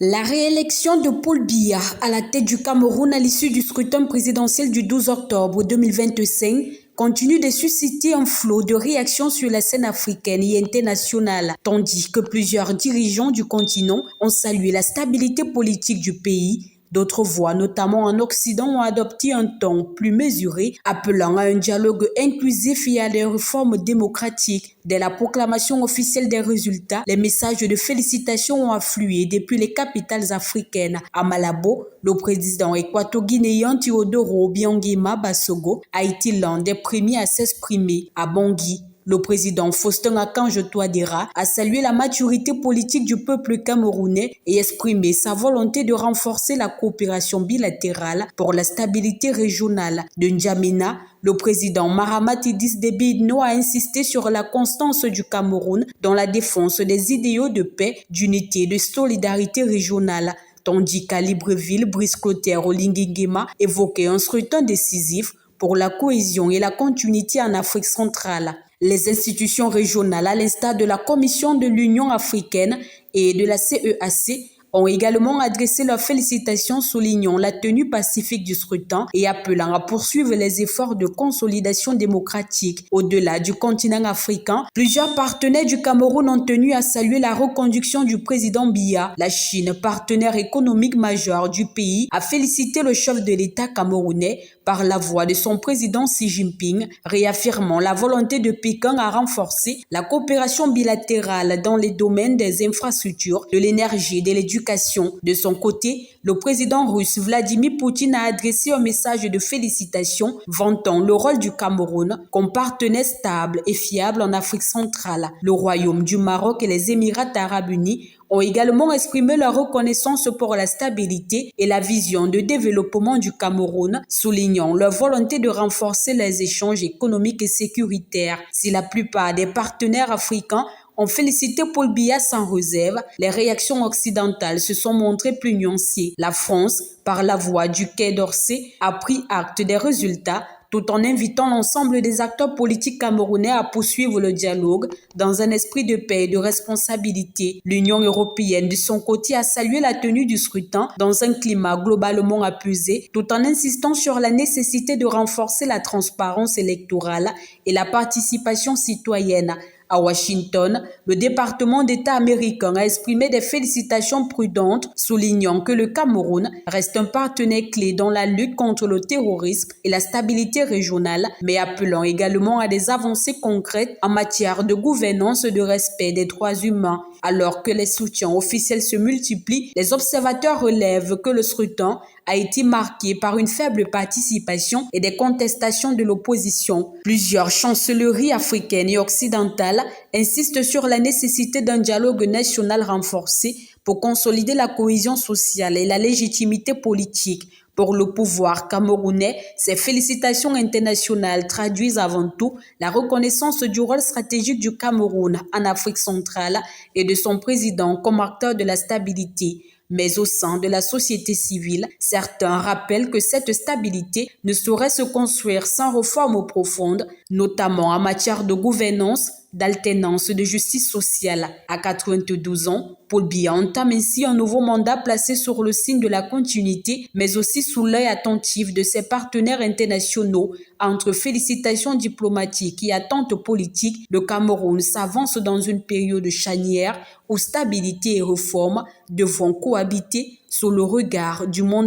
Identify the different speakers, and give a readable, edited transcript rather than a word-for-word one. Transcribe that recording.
Speaker 1: La réélection de Paul Biya à la tête du Cameroun à l'issue du scrutin présidentiel du 12 octobre 2025 continue de susciter un flot de réactions sur la scène africaine et internationale, tandis que plusieurs dirigeants du continent ont salué la stabilité politique du pays. D'autres voix, notamment en Occident, ont adopté un ton plus mesuré, appelant à un dialogue inclusif et à des réformes démocratiques. Dès la proclamation officielle des résultats, les messages de félicitations ont afflué depuis les capitales africaines. À Malabo, le président équato-guinéen Teodoro Obiang Basogo a été l'un des premiers à s'exprimer. À Bangui, le président Faustin-Archange Touadéra a salué la maturité politique du peuple camerounais et exprimé sa volonté de renforcer la coopération bilatérale pour la stabilité régionale. De N'Djamena, le président Mahamat Idriss Déby Itno a insisté sur la constance du Cameroun dans la défense des idéaux de paix, d'unité et de solidarité régionale. Tandis qu'à Libreville, Brice Clotaire Olinguinguema évoquait un scrutin décisif pour la cohésion et la continuité en Afrique centrale. Les institutions régionales, à l'instar de la Commission de l'Union africaine et de la CEAC, ont également adressé leurs félicitations soulignant la tenue pacifique du scrutin et appelant à poursuivre les efforts de consolidation démocratique. Au-delà du continent africain, plusieurs partenaires du Cameroun ont tenu à saluer la reconduction du président Biya. La Chine, partenaire économique majeur du pays, a félicité le chef de l'État camerounais par la voix de son président Xi Jinping, réaffirmant la volonté de Pékin à renforcer la coopération bilatérale dans les domaines des infrastructures, de l'énergie et de l'éducation. De son côté, le président russe Vladimir Poutine a adressé un message de félicitations vantant le rôle du Cameroun comme partenaire stable et fiable en Afrique centrale. Le Royaume du Maroc et les Émirats arabes unis ont également exprimé leur reconnaissance pour la stabilité et la vision de développement du Cameroun, soulignant leur volonté de renforcer les échanges économiques et sécuritaires. Si la plupart des partenaires africains ont félicité Paul Biya sans réserve, les réactions occidentales se sont montrées plus nuancées. La France, par la voix du Quai d'Orsay, a pris acte des résultats tout en invitant l'ensemble des acteurs politiques camerounais à poursuivre le dialogue dans un esprit de paix et de responsabilité. L'Union européenne, de son côté, a salué la tenue du scrutin dans un climat globalement apaisé, tout en insistant sur la nécessité de renforcer la transparence électorale et la participation citoyenne. À Washington, le département d'État américain a exprimé des félicitations prudentes, soulignant que le Cameroun reste un partenaire clé dans la lutte contre le terrorisme et la stabilité régionale, mais appelant également à des avancées concrètes en matière de gouvernance et de respect des droits humains. Alors que les soutiens officiels se multiplient, les observateurs relèvent que le scrutin a été marqué par une faible participation et des contestations de l'opposition. Plusieurs chancelleries africaines et occidentales insistent sur la nécessité d'un dialogue national renforcé pour consolider la cohésion sociale et la légitimité politique. Pour le pouvoir camerounais, ces félicitations internationales traduisent avant tout la reconnaissance du rôle stratégique du Cameroun en Afrique centrale et de son président comme acteur de la stabilité. Mais au sein de la société civile, certains rappellent que cette stabilité ne saurait se construire sans réformes profondes, notamment en matière de gouvernance, d'alternance de justice sociale. À 92 ans, Paul Biya entame ainsi un nouveau mandat placé sur le signe de la continuité, mais aussi sous l'œil attentif de ses partenaires internationaux. Entre félicitations diplomatiques et attentes politiques, le Cameroun s'avance dans une période charnière où stabilité et réforme devront cohabiter sous le regard du monde